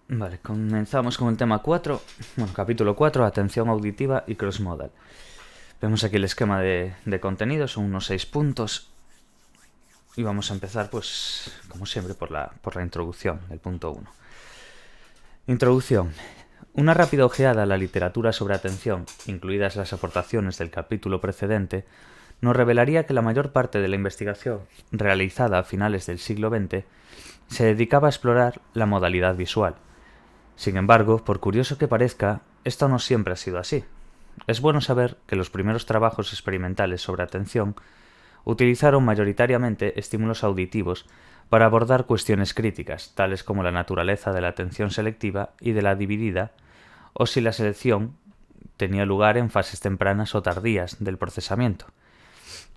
Vale, comenzamos con el tema 4, bueno, capítulo 4, atención auditiva y crossmodal. Vemos aquí el esquema de contenido, son unos 6 puntos. Y vamos a empezar, pues, como siempre, por la introducción, el punto 1. Introducción. Una rápida ojeada a la literatura sobre atención, incluidas las aportaciones del capítulo precedente, nos revelaría que la mayor parte de la investigación realizada a finales del siglo XX se dedicaba a explorar la modalidad visual. Sin embargo, por curioso que parezca, esto no siempre ha sido así. Es bueno saber que los primeros trabajos experimentales sobre atención utilizaron mayoritariamente estímulos auditivos para abordar cuestiones críticas, tales como la naturaleza de la atención selectiva y de la dividida, o si la selección tenía lugar en fases tempranas o tardías del procesamiento.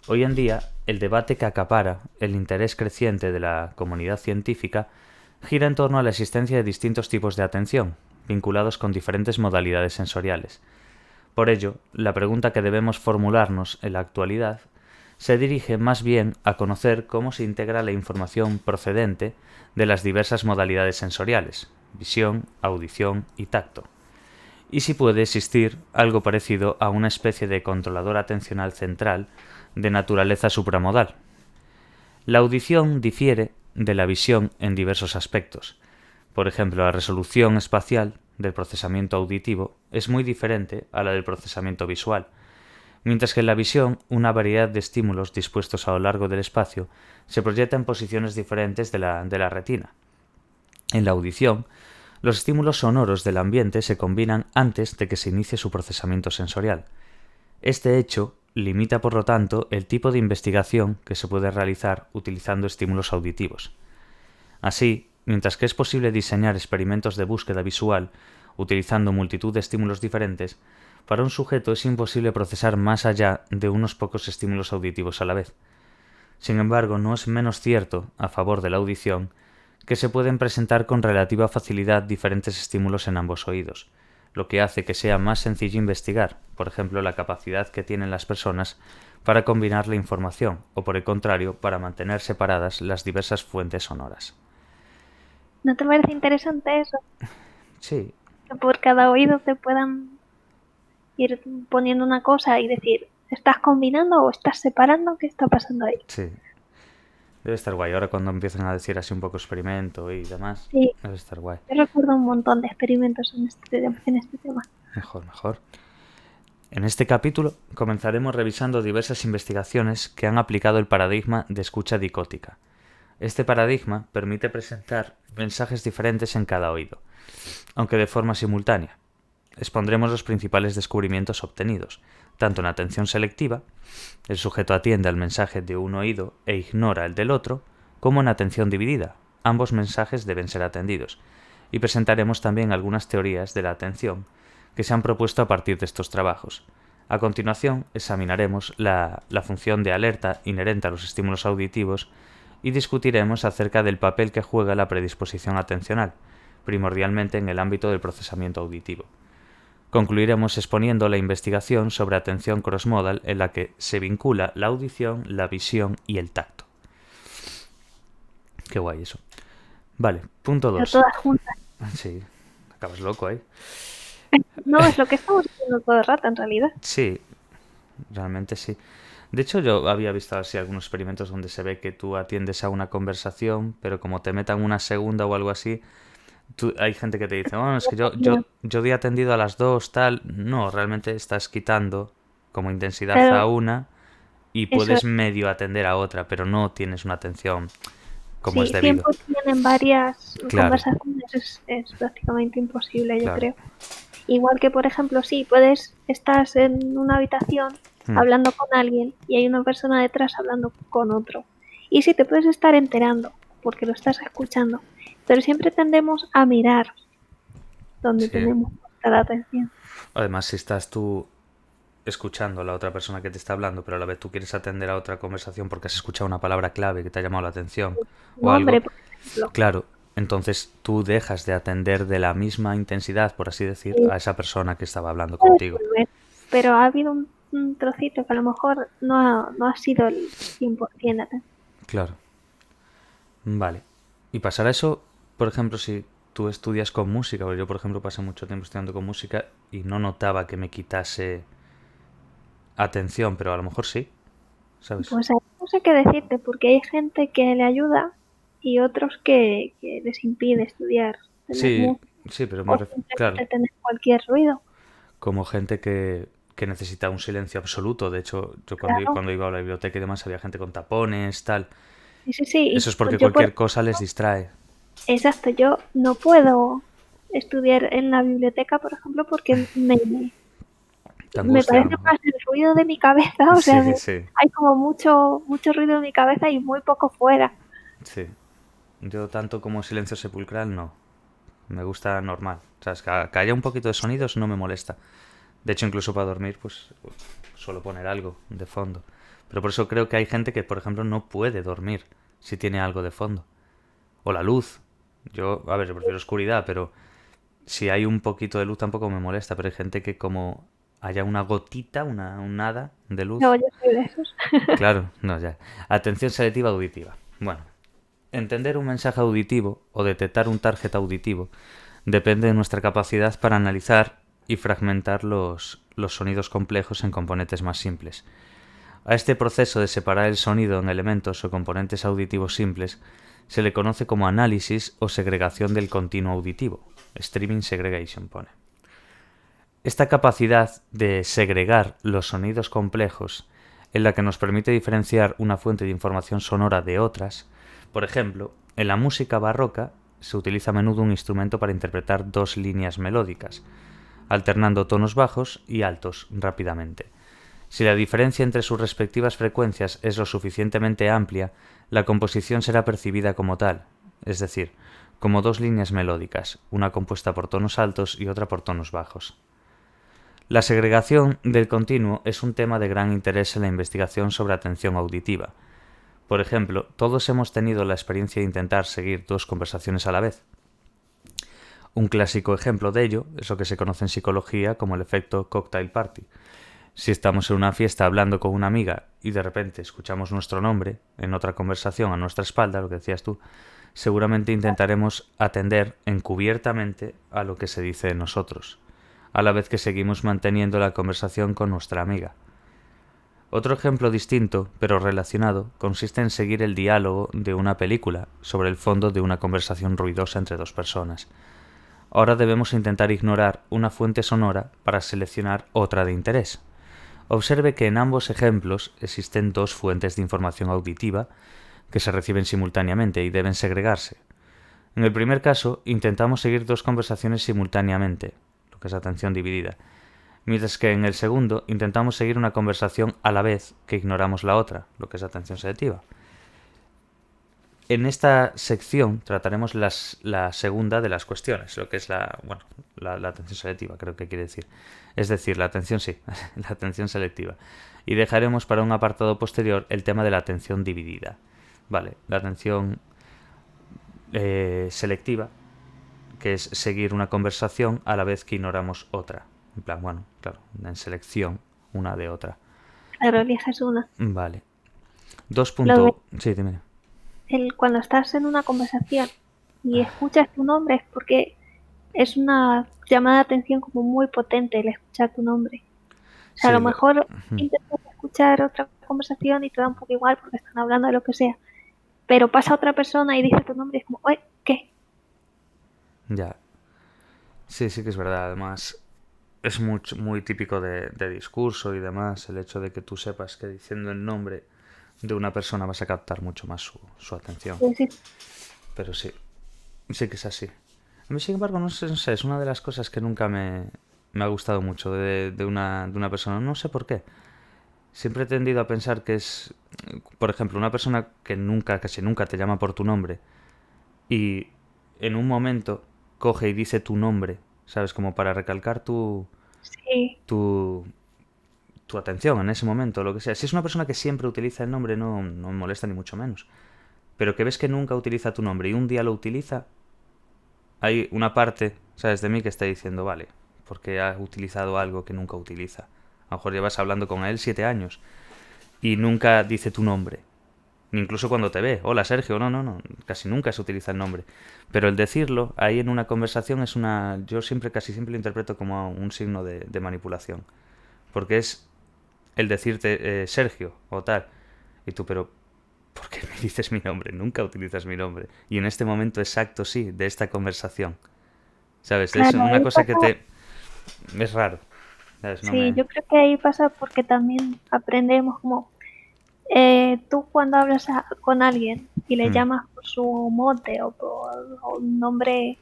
Hoy en día, el debate que acapara el interés creciente de la comunidad científica gira en torno a la existencia de distintos tipos de atención, vinculados con diferentes modalidades sensoriales. Por ello, la pregunta que debemos formularnos en la actualidad se dirige más bien a conocer cómo se integra la información procedente de las diversas modalidades sensoriales, visión, audición y tacto, y si puede existir algo parecido a una especie de controlador atencional central de naturaleza supramodal. La audición difiere de la visión en diversos aspectos. Por ejemplo, la resolución espacial del procesamiento auditivo es muy diferente a la del procesamiento visual, mientras que en la visión una variedad de estímulos dispuestos a lo largo del espacio se proyecta en posiciones diferentes de la retina. En la audición, los estímulos sonoros del ambiente se combinan antes de que se inicie su procesamiento sensorial. Este hecho limita, por lo tanto, el tipo de investigación que se puede realizar utilizando estímulos auditivos. Así, mientras que es posible diseñar experimentos de búsqueda visual utilizando multitud de estímulos diferentes, para un sujeto es imposible procesar más allá de unos pocos estímulos auditivos a la vez. Sin embargo, no es menos cierto, a favor de la audición, que se pueden presentar con relativa facilidad diferentes estímulos en ambos oídos, lo que hace que sea más sencillo investigar, por ejemplo, la capacidad que tienen las personas para combinar la información, o por el contrario, para mantener separadas las diversas fuentes sonoras. ¿No te parece interesante eso? Sí, Que por cada oído te puedan ir poniendo una cosa y decir, ¿estás combinando o estás separando? ¿Qué está pasando ahí? sí. Debe estar guay. Ahora cuando empiezan a decir así un poco experimento y demás, Sí, debe estar guay. yo recuerdo un montón de experimentos en este tema. Mejor, mejor. En este capítulo comenzaremos revisando diversas investigaciones que han aplicado el paradigma de escucha dicótica. Este paradigma permite presentar mensajes diferentes en cada oído, aunque de forma simultánea. Expondremos los principales descubrimientos obtenidos, tanto en atención selectiva, el sujeto atiende al mensaje de un oído e ignora el del otro, como en atención dividida, ambos mensajes deben ser atendidos, y presentaremos también algunas teorías de la atención que se han propuesto a partir de estos trabajos. A continuación, examinaremos la función de alerta inherente a los estímulos auditivos y discutiremos acerca del papel que juega la predisposición atencional, primordialmente en el ámbito del procesamiento auditivo. Concluiremos exponiendo la investigación sobre atención crossmodal en la que se vincula la audición, la visión y el tacto. Qué guay eso. Vale, punto Pero 2. todas juntas. Sí, acabas loco ahí. No, es lo que estamos haciendo todo el rato en realidad. Sí, realmente sí. De hecho, yo había visto así algunos experimentos donde se ve que tú atiendes a una conversación, pero como te metan una segunda o algo así, hay gente que te dice, bueno, es que yo di atendido a las dos, tal. No, realmente estás quitando como intensidad a Pero una y eso puedes es. medio atender a otra, pero no tienes una atención como es Sí, debido. 100% en varias Claro, conversaciones es prácticamente imposible, yo claro. creo. Igual que, por ejemplo, sí, estás en una habitación Mm, hablando con alguien y hay una persona detrás hablando con otro. Y sí, te puedes estar enterando porque lo estás escuchando, pero siempre tendemos a mirar donde sí. tenemos puesta la atención. Además, si estás tú escuchando a la otra persona que te está hablando, pero a la vez tú quieres atender a otra conversación porque has escuchado una palabra clave que te ha llamado la atención Un o algo, hombre, por ejemplo, claro, entonces tú dejas de atender de la misma intensidad, por así decir, sí, a esa persona que estaba hablando puedes contigo. volver, pero ha habido un trocito que a lo mejor no ha sido el 100% de atención. Claro. Vale. Y pasará eso, por ejemplo, si tú estudias con música, porque yo, por ejemplo, pasé mucho tiempo estudiando con música y no notaba que me quitase atención, pero a lo mejor sí, ¿sabes? Pues ahí no sé qué decirte, porque hay gente que le ayuda y otros que les impide estudiar, tener Sí, música sí, pero o claro, simplemente tener cualquier ruido. como gente que necesita un silencio absoluto. De hecho, yo Claro, cuando iba a la biblioteca y demás había gente con tapones, tal. sí, sí, sí. Eso es Y porque yo, por cualquier cosa les distrae. exacto, yo no puedo estudiar en la biblioteca, por ejemplo, porque Te me angustia a lo parece mejor. más el ruido de mi cabeza, o sea, Sí, sí, hay como mucho ruido en mi cabeza y muy poco fuera. sí. Yo tanto como silencio sepulcral no. Me gusta normal. O sea, es que haya un poquito de sonidos no me molesta. De hecho, incluso para dormir, pues suelo poner algo de fondo. Pero por eso creo que hay gente que, por ejemplo, no puede dormir si tiene algo de fondo. O la luz. Yo, a ver, yo prefiero oscuridad, pero si hay un poquito de luz tampoco me molesta. Pero hay gente que como haya una gotita, un nada de No, luz. yo soy de esos. Claro, no, ya. Atención selectiva auditiva. Bueno, entender un mensaje auditivo o detectar un target auditivo depende de nuestra capacidad para analizar y fragmentar los sonidos complejos en componentes más simples. A este proceso de separar el sonido en elementos o componentes auditivos simples se le conoce como análisis o segregación del continuo auditivo. Streaming segregation pone. Esta capacidad de segregar los sonidos complejos en la que nos permite diferenciar una fuente de información sonora de otras. Por ejemplo, en la música barroca se utiliza a menudo un instrumento para interpretar dos líneas melódicas, alternando tonos bajos y altos rápidamente. Si la diferencia entre sus respectivas frecuencias es lo suficientemente amplia, la composición será percibida como tal, es decir, como dos líneas melódicas, una compuesta por tonos altos y otra por tonos bajos. La segregación del continuo es un tema de gran interés en la investigación sobre atención auditiva. Por ejemplo, todos hemos tenido la experiencia de intentar seguir dos conversaciones a la vez. Un clásico ejemplo de ello es lo que se conoce en psicología como el efecto cocktail party. Si estamos en una fiesta hablando con una amiga y de repente escuchamos nuestro nombre en otra conversación a nuestra espalda, lo que decías tú, seguramente intentaremos atender encubiertamente a lo que se dice de nosotros, a la vez que seguimos manteniendo la conversación con nuestra amiga. Otro ejemplo distinto, pero relacionado, consiste en seguir el diálogo de una película sobre el fondo de una conversación ruidosa entre dos personas. Ahora debemos intentar ignorar una fuente sonora para seleccionar otra de interés. Observe que en ambos ejemplos existen dos fuentes de información auditiva que se reciben simultáneamente y deben segregarse. En el primer caso, intentamos seguir dos conversaciones simultáneamente, lo que es atención dividida, mientras que en el segundo intentamos seguir una conversación a la vez que ignoramos la otra, lo que es atención selectiva. En esta sección trataremos la segunda de las cuestiones, lo que es la atención selectiva, creo que quiere decir. Es decir, la atención sí, la atención selectiva. Y dejaremos para un apartado posterior el tema de la atención dividida. Vale, la atención selectiva, que es seguir una conversación a la vez que ignoramos otra. En plan, bueno, claro, en selección una de otra. Claro, eliges una. Vale. Dos Lo de punto... Sí, dime. cuando estás en una conversación y escuchas tu nombre es porque es una llamada de atención como muy potente el escuchar tu nombre. O sea, a Sí, lo mejor intentas escuchar otra conversación y te da un poco igual porque están hablando de lo que sea. Pero pasa otra persona y dice tu nombre y es como, oye, ¿qué? ya. Sí, sí que es verdad. Además, es muy típico de discurso y demás el hecho de que tú sepas que diciendo el nombre de una persona vas a captar mucho más su atención. Y decir, Pero sí, sí que es así. A mí, sin embargo, no sé, es una de las cosas que nunca me ha gustado mucho de una persona. No sé por qué. Siempre he tendido a pensar que es, por ejemplo, una persona que nunca, casi nunca te llama por tu nombre y en un momento coge y dice tu nombre, ¿sabes? Como para recalcar sí, tu, tu atención en ese momento, lo que sea. Si es una persona que siempre utiliza el nombre, no me molesta ni mucho menos. Pero que ves que nunca utiliza tu nombre y un día lo utiliza, hay una parte, ¿sabes? De mí que está diciendo, vale, porque ha utilizado algo que nunca utiliza. A lo mejor llevas hablando con él 7 años y nunca dice tu nombre. Ni incluso cuando te ve. Hola, Sergio. No. Casi nunca se utiliza el nombre. Pero el decirlo ahí en una conversación es una... Yo casi siempre lo interpreto como un signo de manipulación. Porque es el decirte Sergio o tal. Y tú, pero ¿por qué me dices mi nombre? Nunca utilizas mi nombre. Y en este momento exacto, sí, de esta conversación. ¿Sabes? Es Claro, una ahí cosa que pasa, te... Es raro. ¿Sabes? No sí, me... yo creo que ahí pasa porque también aprendemos como tú cuando hablas con alguien y le Hmm. llamas por su mote o un nombre,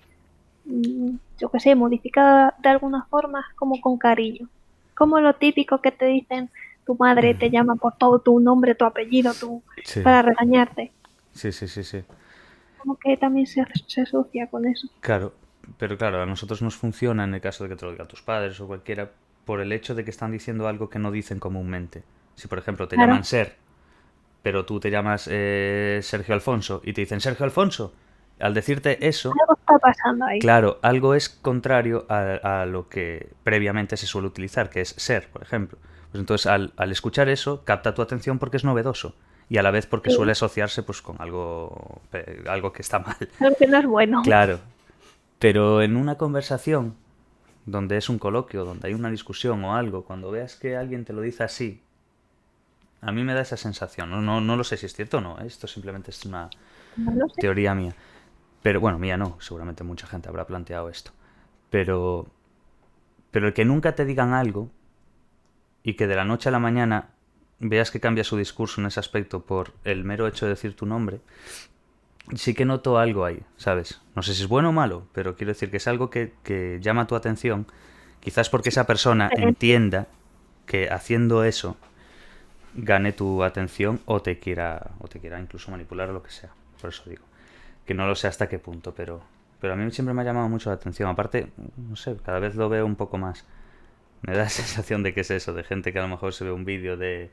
yo qué sé, modificado de alguna forma, como con cariño. Como lo típico que te dicen, tu madre te llama por todo tu nombre, tu apellido, Sí, para regañarte. sí. Como que también se asocia con eso. Claro, pero claro, a nosotros nos funciona en el caso de que te lo digan tus padres o cualquiera por el hecho de que están diciendo algo que no dicen comúnmente. Si por ejemplo te Claro, llaman Ser, pero tú te llamas Sergio Alfonso y te dicen Sergio Alfonso, al decirte eso, algo está pasando ahí. claro, algo es contrario a lo que previamente se suele utilizar, que es ser, por ejemplo. Pues entonces al escuchar eso, capta tu atención porque es novedoso y a la vez porque Sí, suele asociarse pues con algo que está mal. algo que no es bueno. Claro, pero en una conversación donde es un coloquio, donde hay una discusión o algo, cuando veas que alguien te lo dice así, a mí me da esa sensación. No lo sé si es cierto o no, ¿eh? Esto simplemente es una No lo sé. teoría mía. Pero bueno, mía no, seguramente mucha gente habrá planteado esto. Pero, pero el que nunca te digan algo y que de la noche a la mañana veas que cambia su discurso en ese aspecto por el mero hecho de decir tu nombre, sí que noto algo ahí, ¿sabes? No sé si es bueno o malo, pero quiero decir que es algo que llama tu atención, quizás porque esa persona Diferente. entienda que haciendo eso gane tu atención o te quiera incluso manipular o lo que sea. Por eso digo, que no lo sé hasta qué punto, pero a mí siempre me ha llamado mucho la atención. Aparte, no sé, cada vez lo veo un poco más. Me da la sensación de que es eso, de gente que a lo mejor se ve un vídeo de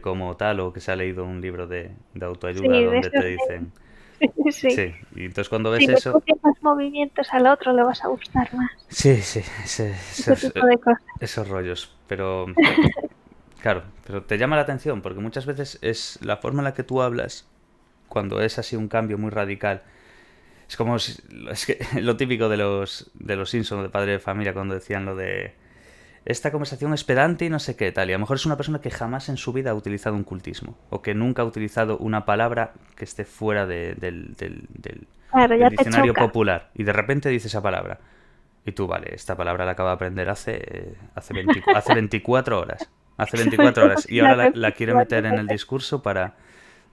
cómo tal o que se ha leído un libro de autoayuda Sí, de donde te esos dicen, sí. sí, y entonces cuando Si ves le eso, copias los movimientos al otro, le vas a gustar más. sí, Ese tipo de cosas. esos rollos, pero claro, pero te llama la atención porque muchas veces es la forma en la que tú hablas cuando es así un cambio muy radical. Es como es que lo típico de los Simpsons de Padre de Familia cuando decían lo de esta conversación es pedante y no sé qué tal. Y a lo mejor es una persona que jamás en su vida ha utilizado un cultismo o que nunca ha utilizado una palabra que esté fuera Claro, del ya te diccionario choca. popular y de repente dice esa palabra. Y tú, vale, esta palabra la acabo de aprender hace 24 horas. Hace Pues 24 yo horas. sí Y la ahora la repito quiero varias meter en el veces. discurso para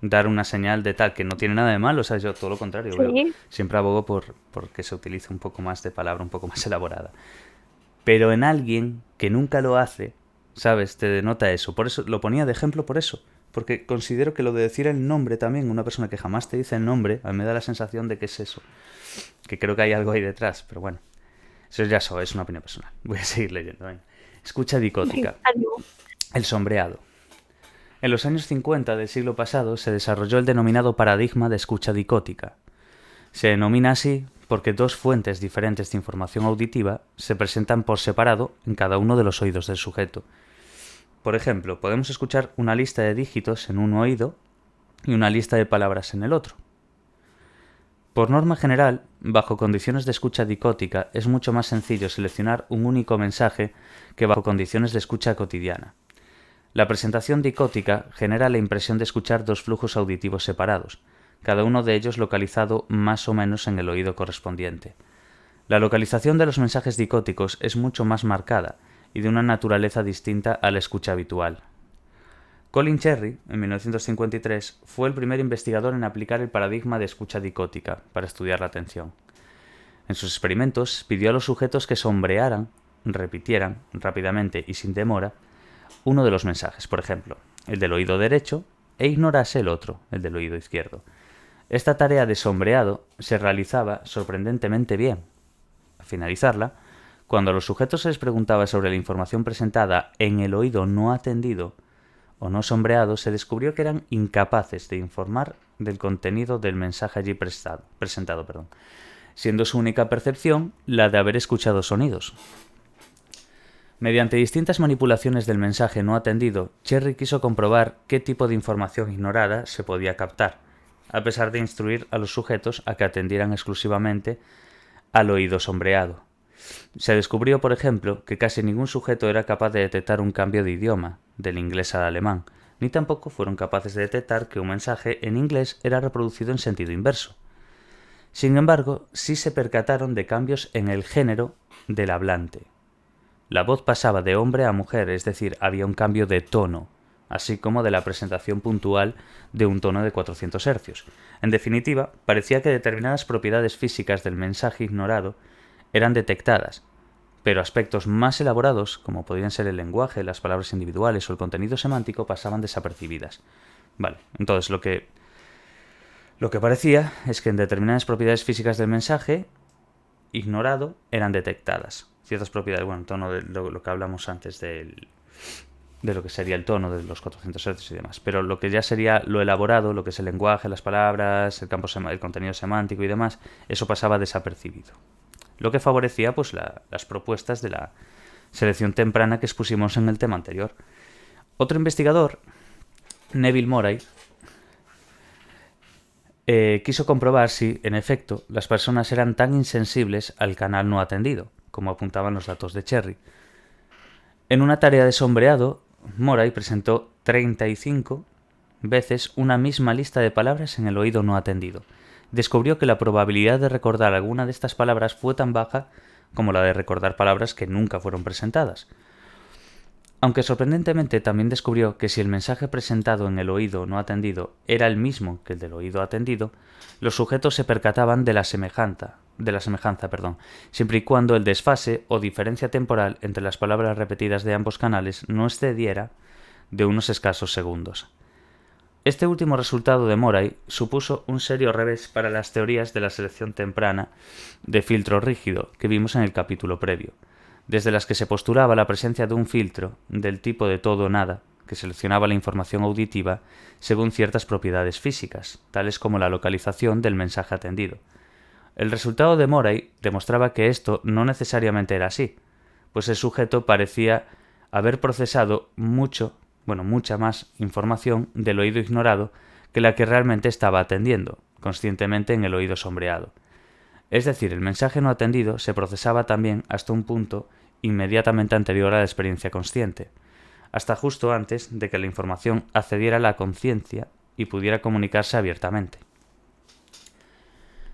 dar una señal de tal, que no tiene nada de malo. O sea, yo todo lo contrario. Sí, Siempre abogo por que se utilice un poco más de palabra, un poco más elaborada. Pero en alguien que nunca lo hace, ¿sabes? Te denota eso. Por eso lo ponía de ejemplo por eso. Porque considero que lo de decir el nombre también, una persona que jamás te dice el nombre, a mí me da la sensación de que es eso. Que creo que hay algo ahí detrás, pero bueno. Eso ya es una opinión personal. Voy a seguir leyendo. Venga. Escucha dicótica. ánimo. El sombreado. En los años 50 del siglo pasado se desarrolló el denominado paradigma de escucha dicótica. Se denomina así porque dos fuentes diferentes de información auditiva se presentan por separado en cada uno de los oídos del sujeto. Por ejemplo, podemos escuchar una lista de dígitos en un oído y una lista de palabras en el otro. Por norma general, bajo condiciones de escucha dicótica es mucho más sencillo seleccionar un único mensaje que bajo condiciones de escucha cotidiana. La presentación dicótica genera la impresión de escuchar dos flujos auditivos separados, cada uno de ellos localizado más o menos en el oído correspondiente. La localización de los mensajes dicóticos es mucho más marcada y de una naturaleza distinta a la escucha habitual. Colin Cherry, en 1953, fue el primer investigador en aplicar el paradigma de escucha dicótica para estudiar la atención. En sus experimentos pidió a los sujetos que sombrearan, repitieran rápidamente y sin demora, uno de los mensajes, por ejemplo, el del oído derecho, e ignorase el otro, el del oído izquierdo. Esta tarea de sombreado se realizaba sorprendentemente bien. Al finalizarla, cuando a los sujetos se les preguntaba sobre la información presentada en el oído no atendido o no sombreado, se descubrió que eran incapaces de informar del contenido del mensaje allí presentado, siendo su única percepción la de haber escuchado sonidos. Mediante distintas manipulaciones del mensaje no atendido, Cherry quiso comprobar qué tipo de información ignorada se podía captar, a pesar de instruir a los sujetos a que atendieran exclusivamente al oído sombreado. Se descubrió, por ejemplo, que casi ningún sujeto era capaz de detectar un cambio de idioma, del inglés al alemán, ni tampoco fueron capaces de detectar que un mensaje en inglés era reproducido en sentido inverso. Sin embargo, sí se percataron de cambios en el género del hablante. La voz pasaba de hombre a mujer, es decir, había un cambio de tono, así como de la presentación puntual de un tono de 400 Hz. En definitiva, parecía que determinadas propiedades físicas del mensaje ignorado eran detectadas, pero aspectos más elaborados, como podrían ser el lenguaje, las palabras individuales o el contenido semántico, pasaban desapercibidas. Vale, entonces lo que parecía es que en determinadas propiedades físicas del mensaje ignorado eran detectadas. Ciertas propiedades, bueno, tono de lo que hablamos antes de lo que sería el tono de los 400 Hz y demás. Pero lo que ya sería lo elaborado, lo que es el lenguaje, las palabras, el contenido semántico y demás, eso pasaba desapercibido. Lo que favorecía pues las propuestas de la selección temprana que expusimos en el tema anterior. Otro investigador, Neville Moray, quiso comprobar si, en efecto, las personas eran tan insensibles al canal no atendido, como apuntaban los datos de Cherry. En una tarea de sombreado, Moray presentó 35 veces una misma lista de palabras en el oído no atendido. Descubrió que la probabilidad de recordar alguna de estas palabras fue tan baja como la de recordar palabras que nunca fueron presentadas. Aunque sorprendentemente también descubrió que si el mensaje presentado en el oído no atendido era el mismo que el del oído atendido, los sujetos se percataban de la semejanza, siempre y cuando el desfase o diferencia temporal entre las palabras repetidas de ambos canales no excediera de unos escasos segundos. Este último resultado de Moray supuso un serio revés para las teorías de la selección temprana de filtro rígido que vimos en el capítulo previo, desde las que se postulaba la presencia de un filtro del tipo de todo o nada, que seleccionaba la información auditiva según ciertas propiedades físicas, tales como la localización del mensaje atendido. El resultado de Moray demostraba que esto no necesariamente era así, pues el sujeto parecía haber procesado mucha más información del oído ignorado que la que realmente estaba atendiendo, conscientemente en el oído sombreado. Es decir, el mensaje no atendido se procesaba también hasta un punto inmediatamente anterior a la experiencia consciente, hasta justo antes de que la información accediera a la conciencia y pudiera comunicarse abiertamente.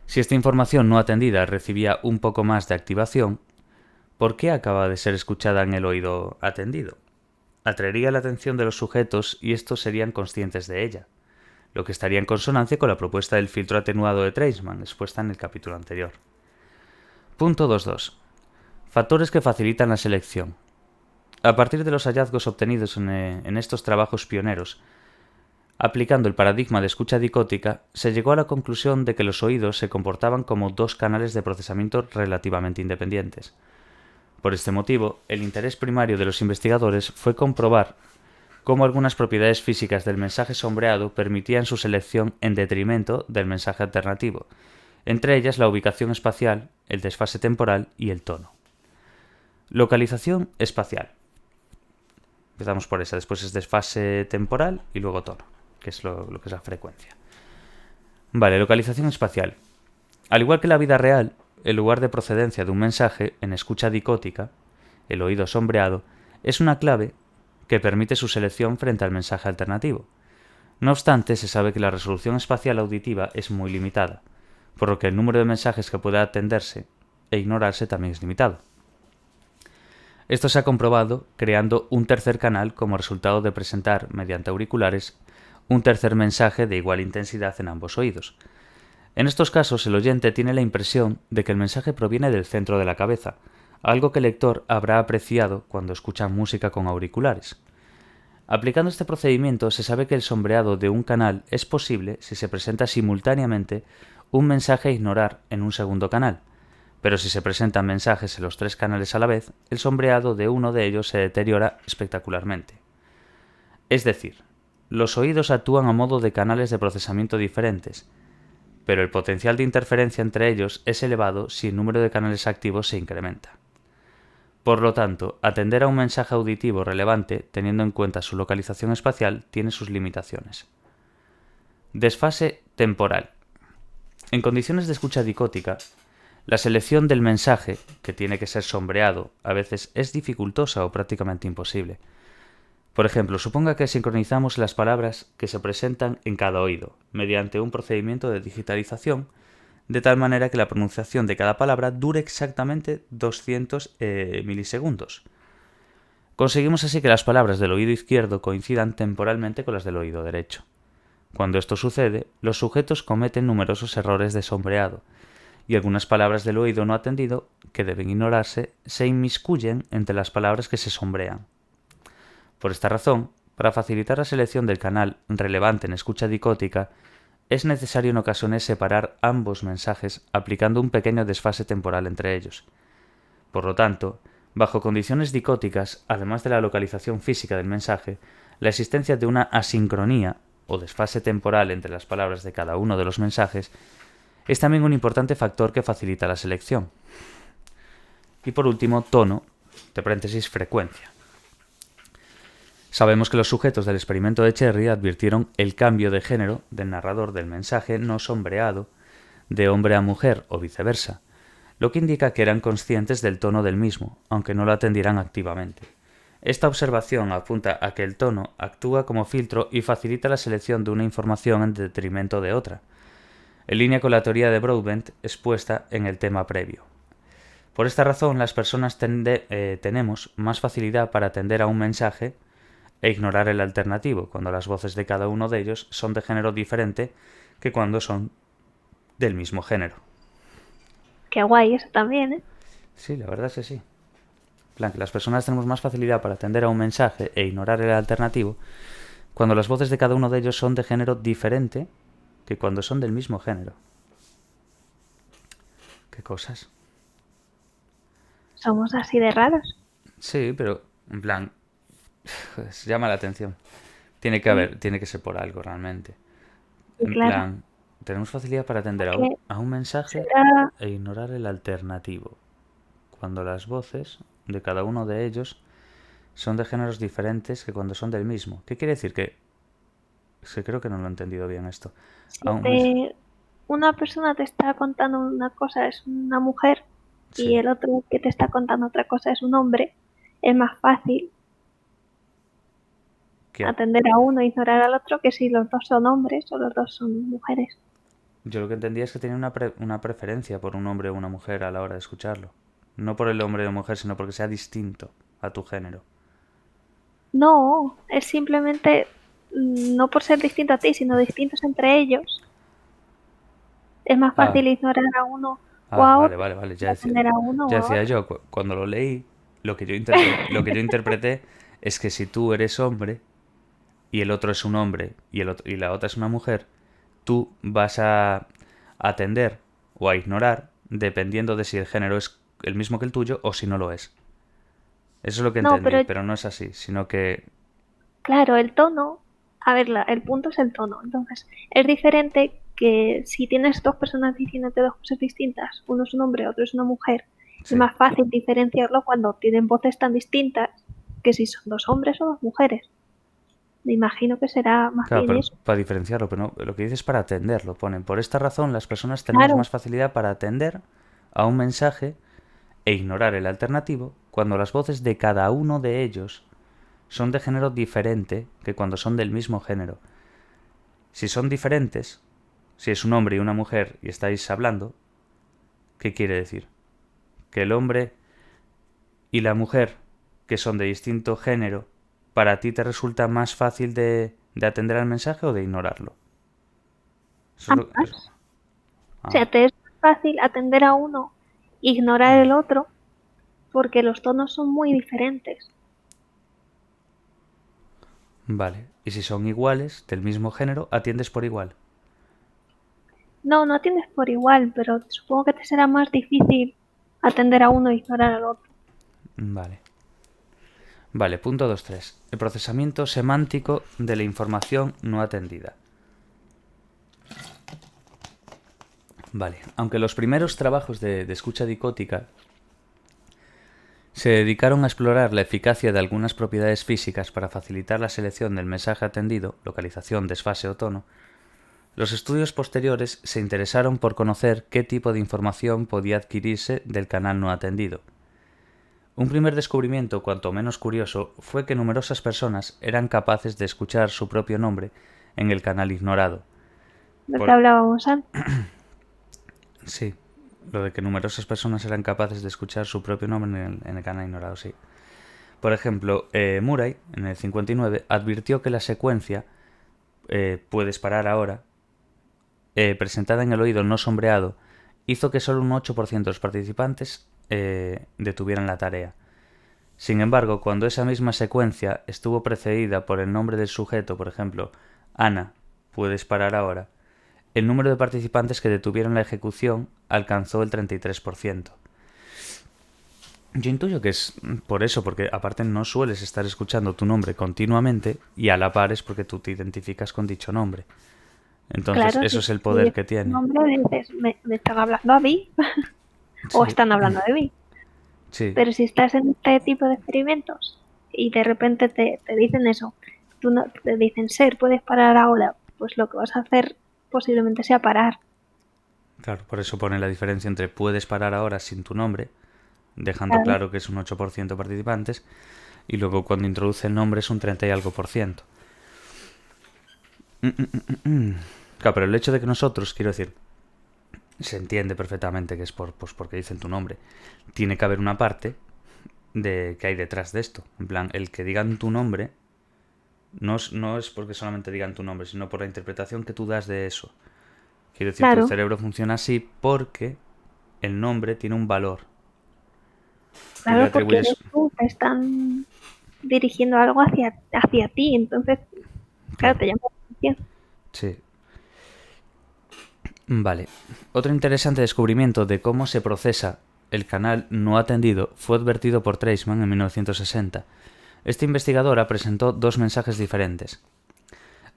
Si esta información no atendida recibía un poco más de activación, ¿por qué acaba de ser escuchada en el oído atendido? Atraería la atención de los sujetos y estos serían conscientes de ella, lo que estaría en consonancia con la propuesta del filtro atenuado de Treisman, expuesta en el capítulo anterior. Punto 2.2. Factores que facilitan la selección. A partir de los hallazgos obtenidos en estos trabajos pioneros, aplicando el paradigma de escucha dicótica, se llegó a la conclusión de que los oídos se comportaban como dos canales de procesamiento relativamente independientes. Por este motivo, el interés primario de los investigadores fue comprobar cómo algunas propiedades físicas del mensaje sombreado permitían su selección en detrimento del mensaje alternativo, entre ellas la ubicación espacial, el desfase temporal y el tono. Localización espacial. Empezamos por esa, después es desfase temporal y luego tono, que es lo que es la frecuencia. Vale, localización espacial. Al igual que la vida real, el lugar de procedencia de un mensaje en escucha dicótica, el oído sombreado, es una clave que permite su selección frente al mensaje alternativo. No obstante, se sabe que la resolución espacial auditiva es muy limitada, por lo que el número de mensajes que puede atenderse e ignorarse también es limitado. Esto se ha comprobado creando un tercer canal como resultado de presentar, mediante auriculares, un tercer mensaje de igual intensidad en ambos oídos. En estos casos, el oyente tiene la impresión de que el mensaje proviene del centro de la cabeza, algo que el lector habrá apreciado cuando escucha música con auriculares. Aplicando este procedimiento, se sabe que el sombreado de un canal es posible si se presenta simultáneamente un mensaje a ignorar en un segundo canal, pero si se presentan mensajes en los tres canales a la vez, el sombreado de uno de ellos se deteriora espectacularmente. Es decir, los oídos actúan a modo de canales de procesamiento diferentes, pero el potencial de interferencia entre ellos es elevado si el número de canales activos se incrementa. Por lo tanto, atender a un mensaje auditivo relevante, teniendo en cuenta su localización espacial, tiene sus limitaciones. Desfase temporal. En condiciones de escucha dicótica, la selección del mensaje, que tiene que ser sombreado, a veces es dificultosa o prácticamente imposible. Por ejemplo, suponga que sincronizamos las palabras que se presentan en cada oído, mediante un procedimiento de digitalización, de tal manera que la pronunciación de cada palabra dure exactamente 200 milisegundos. Conseguimos así que las palabras del oído izquierdo coincidan temporalmente con las del oído derecho. Cuando esto sucede, los sujetos cometen numerosos errores de sombreado, y algunas palabras del oído no atendido, que deben ignorarse, se inmiscuyen entre las palabras que se sombrean. Por esta razón, para facilitar la selección del canal relevante en escucha dicótica, es necesario en ocasiones separar ambos mensajes aplicando un pequeño desfase temporal entre ellos. Por lo tanto, bajo condiciones dicóticas, además de la localización física del mensaje, la existencia de una asincronía o desfase temporal entre las palabras de cada uno de los mensajes es también un importante factor que facilita la selección. Y por último, tono, de paréntesis, frecuencia. Sabemos que los sujetos del experimento de Cherry advirtieron el cambio de género del narrador del mensaje no sombreado de hombre a mujer o viceversa, lo que indica que eran conscientes del tono del mismo, aunque no lo atendieran activamente. Esta observación apunta a que el tono actúa como filtro y facilita la selección de una información en detrimento de otra, en línea con la teoría de Broadbent expuesta en el tema previo. Por esta razón, las personas tenemos más facilidad para atender a un mensaje e ignorar el alternativo, cuando las voces de cada uno de ellos son de género diferente que cuando son del mismo género. Qué guay eso también, ¿eh? Sí, la verdad es que sí. En plan, que las personas tenemos más facilidad para atender a un mensaje e ignorar el alternativo cuando las voces de cada uno de ellos son de género diferente que cuando son del mismo género. ¿Qué cosas? Somos así de raros. Sí, pero en plan, llama la atención. Tiene Sí, que ser por algo realmente. y En claro. plan, tenemos facilidad para atender Porque a un mensaje será, e ignorar el alternativo, cuando las voces de cada uno de ellos son de géneros diferentes que cuando son del mismo. ¿Qué quiere decir? Es que creo que no lo he entendido bien esto. A si un mes... una persona te está contando una cosa es una mujer y Sí. el otro que te está contando otra cosa es un hombre, es más fácil ¿Qué? atender a uno e ignorar al otro que si los dos son hombres o los dos son mujeres. Yo lo que entendía es que tenía una preferencia por un hombre o una mujer a la hora de escucharlo. No por el hombre o mujer, sino porque sea distinto a tu género. No, es simplemente no por ser distinto a ti, sino distintos entre ellos. Es más Ah, fácil ignorar a uno o ah, a vale, otro vale, vale. que atender a uno o Ya a decía otro. yo, cuando lo leí, lo que yo interpreté es que si tú eres hombre y el otro es un hombre y la otra es una mujer, tú vas a atender o a ignorar dependiendo de si el género es el mismo que el tuyo o si no lo es. Eso es lo que No, entendí, pero pero no es así, sino que... claro, el tono, a ver, el punto es el tono. Entonces, es diferente que si tienes dos personas diciéndote dos cosas distintas, uno es un hombre, otro es una mujer, es Sí. más fácil diferenciarlo cuando tienen voces tan distintas que si son dos hombres o dos mujeres. Me imagino que será más Claro, bien pero eso. para diferenciarlo, pero no, lo que dices es para atenderlo. Ponen, por esta razón las personas tenemos Claro, más facilidad para atender a un mensaje e ignorar el alternativo cuando las voces de cada uno de ellos son de género diferente que cuando son del mismo género. Si son diferentes, si es un hombre y una mujer y estáis hablando, ¿qué quiere decir? Que el hombre y la mujer, que son de distinto género, para ti te resulta más fácil de atender al mensaje o de ignorarlo. Eso es ambas. O ah, sea, te es más fácil atender a uno, ignorar el otro, porque los tonos son muy diferentes. vale. Y si son iguales, del mismo género, atiendes por igual. No, no atiendes por igual, pero supongo que te será más difícil atender a uno e ignorar al otro. Vale. Vale, punto 2.3. El procesamiento semántico de la información no atendida. Vale, aunque los primeros trabajos de escucha dicótica Se dedicaron a explorar la eficacia de algunas propiedades físicas para facilitar la selección del mensaje atendido, localización, desfase o tono. Los estudios posteriores se interesaron por conocer qué tipo de información podía adquirirse del canal no atendido. Un primer descubrimiento, cuanto menos curioso, fue que numerosas personas eran capaces de escuchar su propio nombre en el canal ignorado. ¿De qué hablábamos antes? Sí, lo de que numerosas personas eran capaces de escuchar su propio nombre en el canal ignorado, sí. Por ejemplo, Murray, en el 59, advirtió que la secuencia puedes parar ahora, presentada en el oído no sombreado, hizo que solo un 8% de los participantes detuvieran la tarea. Sin embargo, cuando esa misma secuencia estuvo precedida por el nombre del sujeto, por ejemplo, Ana, puedes parar ahora, el número de participantes que detuvieron la ejecución alcanzó el 33%. Yo intuyo que es por eso, porque aparte no sueles estar escuchando tu nombre continuamente y a la par es porque tú te identificas con dicho nombre. Entonces, Claro, eso si es el poder que dices tu tiene. nombre, dices, ¿me están hablando a mí? O Sí, están hablando de mí. sí, Pero si estás en este tipo de experimentos y de repente te dicen eso, tú no, te dicen, Ser, puedes parar ahora, pues lo que vas a hacer posiblemente sea parar. claro, por eso pone la diferencia entre puedes parar ahora sin tu nombre, dejando Claro, claro que es un 8% de participantes, y luego cuando introduce el nombre es un 30 y algo por ciento. Claro, pero el hecho de que nosotros, quiero decir, se entiende perfectamente que es pues porque dicen tu nombre. Tiene que haber una parte de que hay detrás de esto. En plan, el que digan tu nombre no es porque solamente digan tu nombre, sino por la interpretación que tú das de eso. Quiero decir, tu claro, cerebro funciona así porque el nombre tiene un valor. Tú le claro, porque atribuyes... eres tú, te están dirigiendo algo hacia ti, entonces, claro, Claro, te llama la atención. sí. Vale. Otro interesante descubrimiento de cómo se procesa el canal no atendido fue advertido por Treisman en 1960. Este investigador presentó dos mensajes diferentes.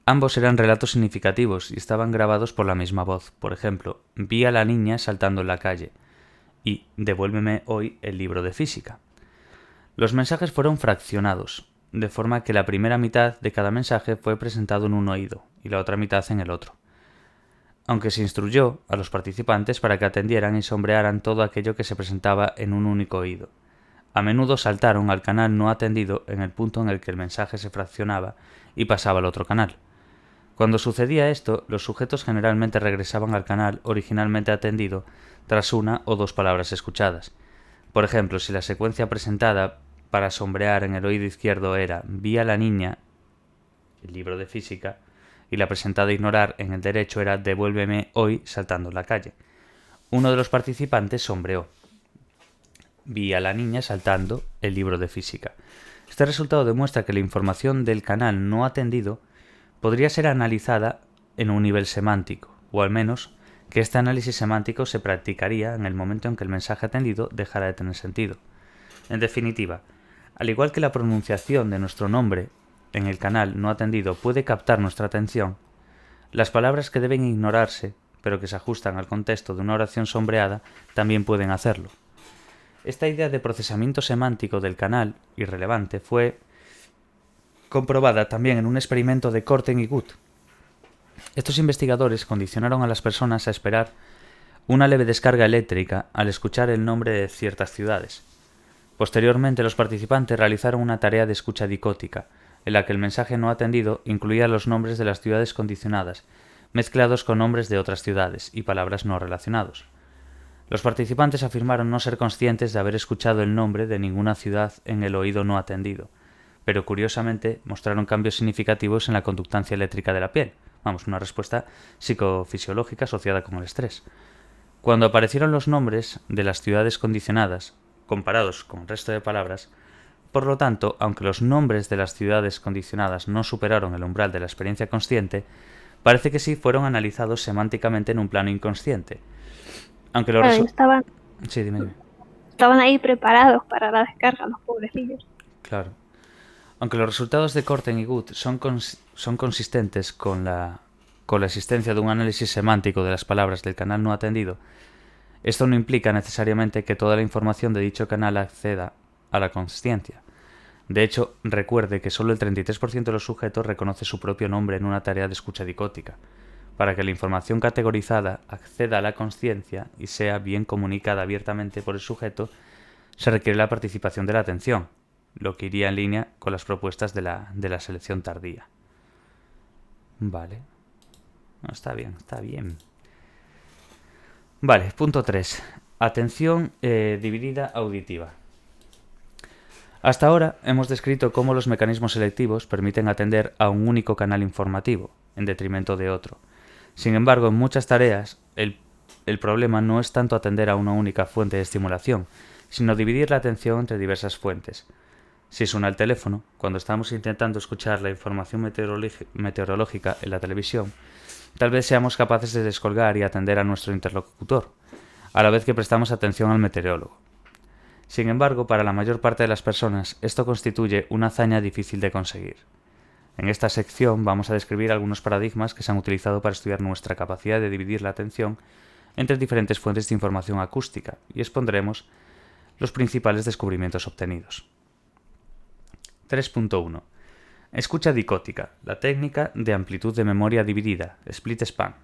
Ambos eran relatos significativos y estaban grabados por la misma voz. Por ejemplo, vi a la niña saltando en la calle y devuélveme hoy el libro de física. Los mensajes fueron fraccionados, de forma que la primera mitad de cada mensaje fue presentado en un oído y la otra mitad en el otro. Aunque se instruyó a los participantes para que atendieran y sombrearan todo aquello que se presentaba en un único oído. A menudo saltaron al canal no atendido en el punto en el que el mensaje se fraccionaba y pasaba al otro canal. Cuando sucedía esto, los sujetos generalmente regresaban al canal originalmente atendido tras una o dos palabras escuchadas. Por ejemplo, si la secuencia presentada para sombrear en el oído izquierdo era vi a la niña, el libro de física, y la presentada a ignorar en el derecho era devuélveme hoy saltando en la calle. Uno de los participantes sombreó. Vi a la niña saltando el libro de física. Este resultado demuestra que la información del canal no atendido podría ser analizada en un nivel semántico, o al menos que este análisis semántico se practicaría en el momento en que el mensaje atendido dejara de tener sentido. En definitiva, al igual que la pronunciación de nuestro nombre en el canal no atendido puede captar nuestra atención, las palabras que deben ignorarse, pero que se ajustan al contexto de una oración sombreada, también pueden hacerlo. Esta idea de procesamiento semántico del canal irrelevante fue comprobada también en un experimento de Corten y Gut. Estos investigadores condicionaron a las personas a esperar una leve descarga eléctrica al escuchar el nombre de ciertas ciudades. Posteriormente, los participantes realizaron una tarea de escucha dicótica, en la que el mensaje no atendido incluía los nombres de las ciudades condicionadas, mezclados con nombres de otras ciudades y palabras no relacionados. Los participantes afirmaron no ser conscientes de haber escuchado el nombre de ninguna ciudad en el oído no atendido, pero curiosamente mostraron cambios significativos en la conductancia eléctrica de la piel. Vamos, una respuesta psicofisiológica asociada con el estrés. Cuando aparecieron los nombres de las ciudades condicionadas, comparados con el resto de palabras, por lo tanto, aunque los nombres de las ciudades condicionadas no superaron el umbral de la experiencia consciente, parece que sí fueron analizados semánticamente en un plano inconsciente. Aunque los Claro, Sí, dime. estaban ahí preparados para la descarga, los pobrecillos. Claro. Aunque los resultados de Corten y Gut son consistentes con la existencia de un análisis semántico de las palabras del canal no atendido, esto no implica necesariamente que toda la información de dicho canal acceda a la consciencia. De hecho, recuerde que solo el 33% de los sujetos reconoce su propio nombre en una tarea de escucha dicótica. Para que la información categorizada acceda a la consciencia y sea bien comunicada abiertamente por el sujeto, se requiere la participación de la atención, lo que iría en línea con las propuestas de la selección tardía. Vale. No, está bien, está bien. Vale, punto 3. Atención dividida auditiva. Hasta ahora hemos descrito cómo los mecanismos selectivos permiten atender a un único canal informativo, en detrimento de otro. Sin embargo, en muchas tareas, el problema no es tanto atender a una única fuente de estimulación, sino dividir la atención entre diversas fuentes. Si suena el teléfono, cuando estamos intentando escuchar la información meteorológica en la televisión, tal vez seamos capaces de descolgar y atender a nuestro interlocutor, a la vez que prestamos atención al meteorólogo. Sin embargo, para la mayor parte de las personas, esto constituye una hazaña difícil de conseguir. En esta sección vamos a describir algunos paradigmas que se han utilizado para estudiar nuestra capacidad de dividir la atención entre diferentes fuentes de información acústica y expondremos los principales descubrimientos obtenidos. 3.1. Escucha dicótica, la técnica de amplitud de memoria dividida, split span.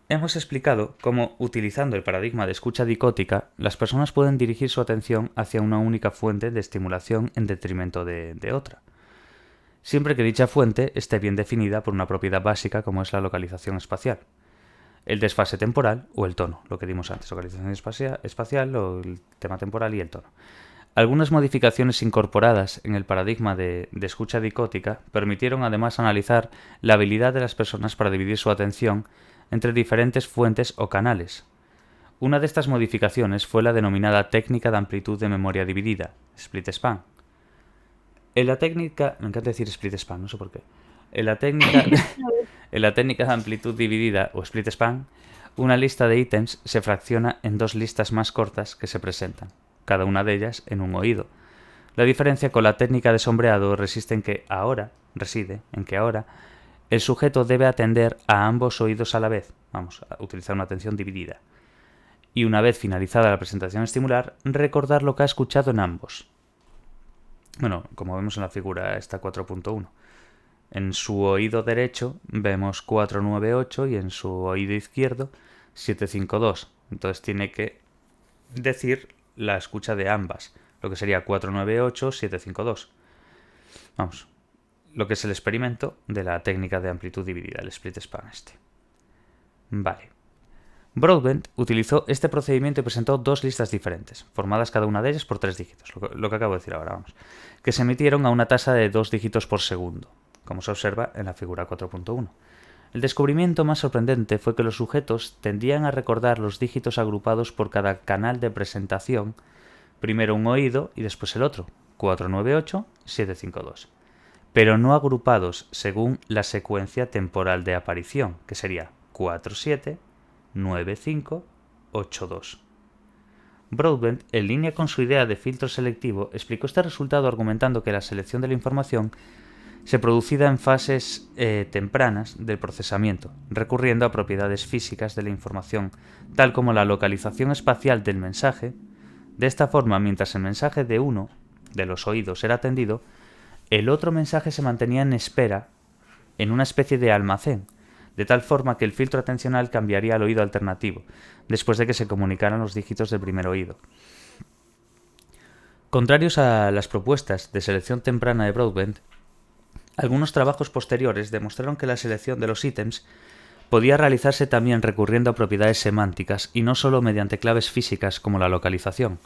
Hemos explicado cómo, utilizando el paradigma de escucha dicótica, las personas pueden dirigir su atención hacia una única fuente de estimulación en detrimento de otra, siempre que dicha fuente esté bien definida por una propiedad básica como es la localización espacial, el desfase temporal o el tono, lo que dimos antes, localización espacial o el tema temporal y el tono. Algunas modificaciones incorporadas en el paradigma de escucha dicótica permitieron además analizar la habilidad de las personas para dividir su atención entre diferentes fuentes o canales. Una de estas modificaciones fue la denominada técnica de amplitud de memoria dividida, split span. En la técnica, me encanta decir split span, no sé por qué. En la técnica de amplitud dividida o split span, una lista de ítems se fracciona en dos listas más cortas que se presentan, cada una de ellas en un oído. La diferencia con la técnica de sombreado reside en que ahora el sujeto debe atender a ambos oídos a la vez, vamos a utilizar una atención dividida, y una vez finalizada la presentación estimular, recordar lo que ha escuchado en ambos. Bueno, como vemos en la figura esta 4.1. En su oído derecho vemos 498 y en su oído izquierdo 752. Entonces tiene que decir la escucha de ambas, lo que sería 498, 752. Vamos, lo que es el experimento de la técnica de amplitud dividida, el split span este. Vale. Broadbent utilizó este procedimiento y presentó dos listas diferentes, formadas cada una de ellas por 3 dígitos, lo que acabo de decir ahora, vamos, que se emitieron a una tasa de 2 dígitos por segundo, como se observa en la figura 4.1. El descubrimiento más sorprendente fue que los sujetos tendían a recordar los dígitos agrupados por cada canal de presentación, primero un oído y después el otro, 498, 752, pero no agrupados según la secuencia temporal de aparición, que sería 47, 95, 82. Broadbent, en línea con su idea de filtro selectivo, explicó este resultado argumentando que la selección de la información se producía en fases tempranas del procesamiento, recurriendo a propiedades físicas de la información, tal como la localización espacial del mensaje. De esta forma, mientras el mensaje de uno de los oídos era atendido, el otro mensaje se mantenía en espera en una especie de almacén, de tal forma que el filtro atencional cambiaría al oído alternativo, después de que se comunicaran los dígitos del primer oído. Contrarios a las propuestas de selección temprana de Broadbent, algunos trabajos posteriores demostraron que la selección de los ítems podía realizarse también recurriendo a propiedades semánticas y no solo mediante claves físicas como la localización.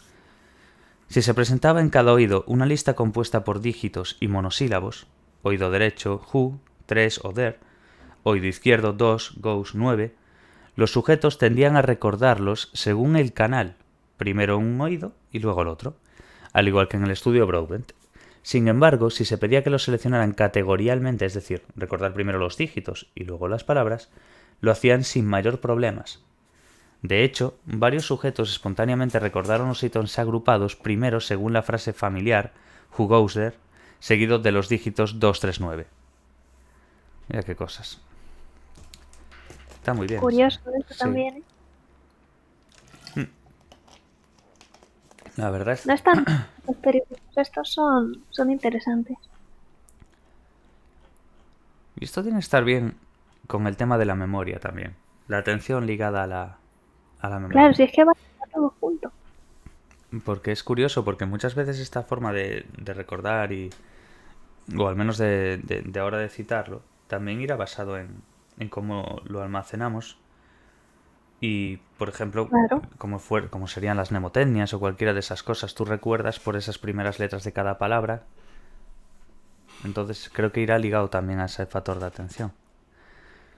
Si se presentaba en cada oído una lista compuesta por dígitos y monosílabos, oído derecho, who, 3 o there, oído izquierdo, 2, goes, 9, los sujetos tendían a recordarlos según el canal, primero un oído y luego el otro, al igual que en el estudio Broadbent. Sin embargo, si se pedía que los seleccionaran categorialmente, es decir, recordar primero los dígitos y luego las palabras, lo hacían sin mayor problemas. De hecho, varios sujetos espontáneamente recordaron los ítems agrupados primero según la frase familiar, who goes there, seguido de los dígitos 239. Mira qué cosas. Está muy bien. Curioso eso sí. también, ¿eh? La verdad es... No están los experimentos estos son interesantes. Y esto tiene que estar bien con el tema de la memoria también. La atención ligada a la Claro, memoria. si es que va todo junto. Porque es curioso, porque muchas veces esta forma de recordar o al menos de ahora de citarlo, también irá basado en cómo lo almacenamos y, por ejemplo, Claro, como serían las mnemotecnias o cualquiera de esas cosas, tú recuerdas por esas primeras letras de cada palabra, entonces creo que irá ligado también a ese factor de atención.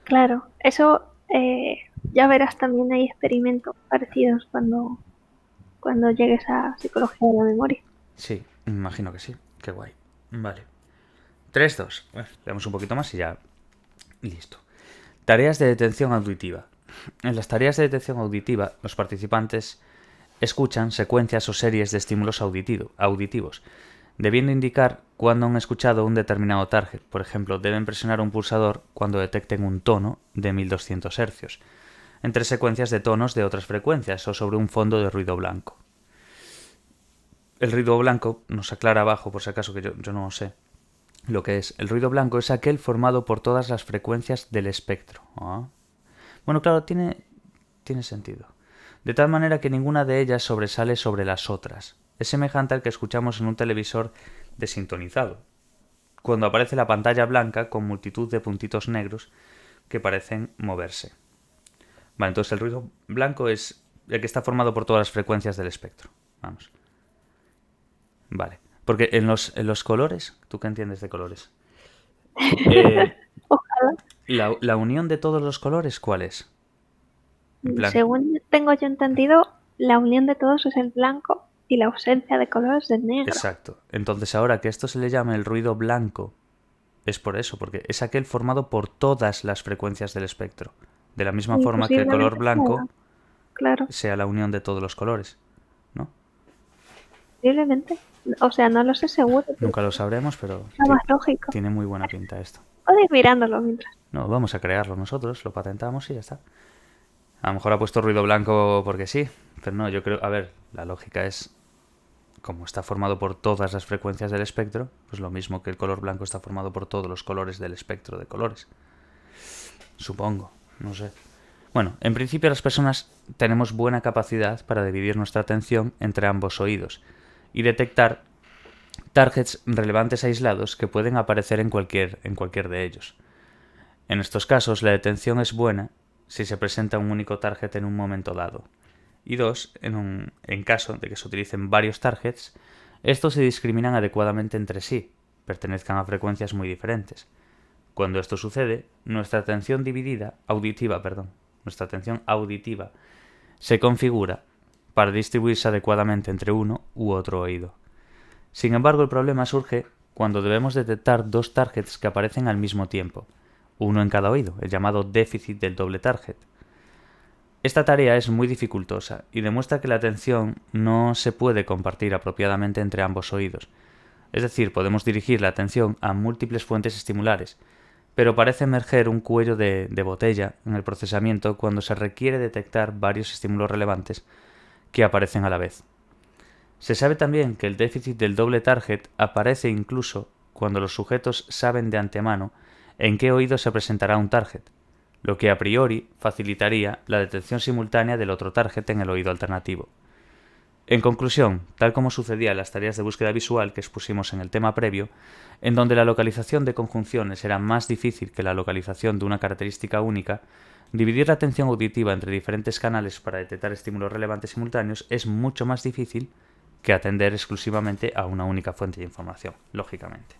claro. Eso ya verás, también hay experimentos parecidos cuando llegues a psicología de la memoria. Sí, me imagino que sí. Qué guay. Vale. 3-2. Leemos un poquito más y ya. Listo. Tareas de detención auditiva. En las tareas de detención auditiva, los participantes escuchan secuencias o series de estímulos auditivos, debiendo indicar cuándo han escuchado un determinado target. Por ejemplo, deben presionar un pulsador cuando detecten un tono de 1200 Hz, entre secuencias de tonos de otras frecuencias o sobre un fondo de ruido blanco. El ruido blanco, nos aclara abajo por si acaso que yo no sé lo que es. El ruido blanco es aquel formado por todas las frecuencias del espectro. Bueno, claro, tiene sentido. De tal manera que ninguna de ellas sobresale sobre las otras. Es semejante al que escuchamos en un televisor desintonizado, cuando aparece la pantalla blanca con multitud de puntitos negros que parecen moverse. Vale, entonces el ruido blanco es el que está formado por todas las frecuencias del espectro. Vamos. Vale. Porque en los colores, ¿tú qué entiendes de colores? Eh, Ojalá. la unión de todos los colores, ¿cuál es? En plan, Según tengo yo entendido, la unión de todos es el blanco y la ausencia de color es el negro. exacto. Entonces ahora que esto se le llama el ruido blanco, es por eso, porque es aquel formado por todas las frecuencias del espectro. De la misma Y forma que el color posiblemente sea, blanco claro, sea la unión de todos los colores, ¿no? posiblemente. O sea, no lo sé seguro, pero Nunca lo sabremos, pero es lo más lógico. tiene muy buena pinta esto. Puedo ir mirándolo mientras. No, vamos a crearlo nosotros, lo patentamos y ya está. A lo mejor ha puesto ruido blanco porque sí, pero no, yo creo, a ver, la lógica es, como está formado por todas las frecuencias del espectro, pues lo mismo que el color blanco está formado por todos los colores del espectro de colores. Supongo, no sé. Bueno, en principio las personas tenemos buena capacidad para dividir nuestra atención entre ambos oídos y detectar targets relevantes aislados que pueden aparecer en cualquier de ellos. En estos casos, la detención es buena si se presenta un único target en un momento dado. Y dos, en caso de que se utilicen varios targets, estos se discriminan adecuadamente entre sí, pertenezcan a frecuencias muy diferentes. Cuando esto sucede, nuestra atención auditiva se configura para distribuirse adecuadamente entre uno u otro oído. Sin embargo, el problema surge cuando debemos detectar dos targets que aparecen al mismo tiempo, uno en cada oído, el llamado déficit del doble target. Esta tarea es muy dificultosa y demuestra que la atención no se puede compartir apropiadamente entre ambos oídos. Es decir, podemos dirigir la atención a múltiples fuentes estimulares, pero parece emerger un cuello de botella en el procesamiento cuando se requiere detectar varios estímulos relevantes que aparecen a la vez. Se sabe también que el déficit del doble target aparece incluso cuando los sujetos saben de antemano en qué oído se presentará un target, lo que a priori facilitaría la detección simultánea del otro target en el oído alternativo. En conclusión, tal como sucedía en las tareas de búsqueda visual que expusimos en el tema previo, en donde la localización de conjunciones era más difícil que la localización de una característica única, dividir la atención auditiva entre diferentes canales para detectar estímulos relevantes simultáneos es mucho más difícil que atender exclusivamente a una única fuente de información, lógicamente.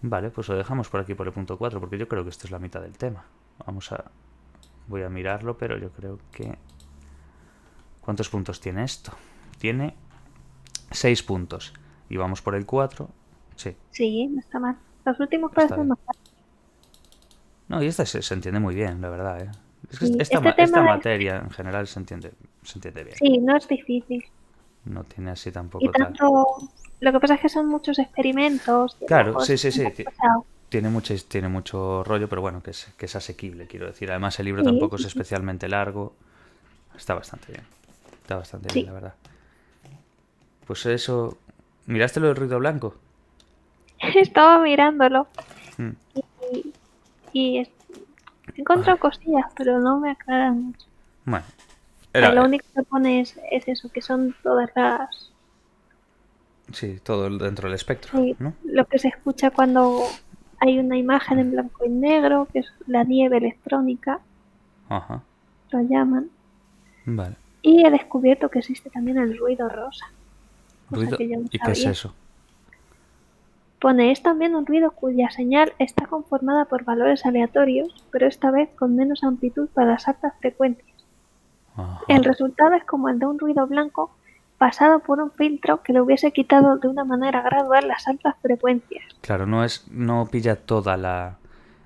Vale, pues lo dejamos por aquí por el punto 4, porque yo creo que esto es la mitad del tema. Voy a mirarlo, pero yo creo que... ¿Cuántos puntos tiene esto? Tiene 6 puntos. Y vamos por el 4. Sí, Sí, no está mal. Los últimos está parecen bien. más fáciles. No, y esta se entiende muy bien, la verdad, ¿eh? Es que Sí, esta, este esta tema materia en general se entiende bien. sí, no es difícil. No tiene así Y tampoco tal. tanto, lo que pasa es que son muchos experimentos y a lo Claro, mejor es sí, sí, un sí. poco pesado. Tiene mucho rollo, pero bueno, que es asequible, quiero decir. Además, el libro Sí, tampoco es sí, sí. especialmente largo. Está bastante bien. Está bastante bien, la Sí. verdad. Pues eso... ¿Miraste lo del ruido blanco? Estaba mirándolo Mm. y, y he encontrado cosillas, pero no me aclaran mucho. Bueno, O sea, lo era... único que pone es eso, que son todas las... Sí, todo dentro del espectro, sí, ¿no? lo que se escucha cuando hay una imagen en blanco y negro, que es la nieve electrónica, Ajá. lo llaman. Vale. Y he descubierto que existe también el ruido rosa, cosa Ruido... que yo no ¿Y qué es sabía. eso? Pone, es también un ruido cuya señal está conformada por valores aleatorios, pero esta vez con menos amplitud para las altas frecuencias. Ajá. El resultado es como el de un ruido blanco pasado por un filtro que le hubiese quitado de una manera gradual las altas frecuencias. Claro, no es... No pilla toda la...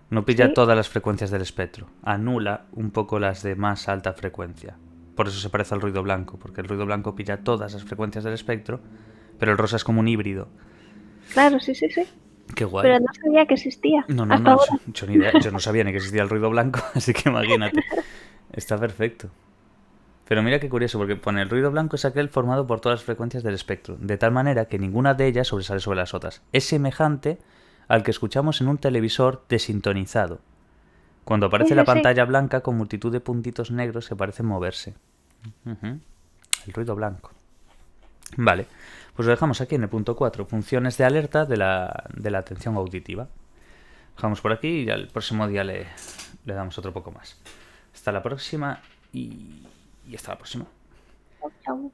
No pilla Sí, todas las frecuencias del espectro. Anula un poco las de más alta frecuencia. Por eso se parece al ruido blanco, porque el ruido blanco pilla todas las frecuencias del espectro, pero el rosa es como un híbrido. claro, sí, sí, sí. Qué guay. Pero no sabía que existía No, no, hasta no, ahora. yo ni idea. Yo no sabía ni que existía el ruido blanco, así que imagínate. Está perfecto. Pero mira qué curioso, porque pone el ruido blanco es aquel formado por todas las frecuencias del espectro, de tal manera que ninguna de ellas sobresale sobre las otras. Es semejante al que escuchamos en un televisor desintonizado, cuando Sí, aparece sí, la sí. pantalla blanca con multitud de puntitos negros que parecen moverse. Ujú. El ruido blanco. Vale, pues lo dejamos aquí en el punto 4. Funciones de alerta de la atención auditiva. Dejamos por aquí y al próximo día le damos otro poco más. Hasta la próxima y hasta la próxima. Chau, chau.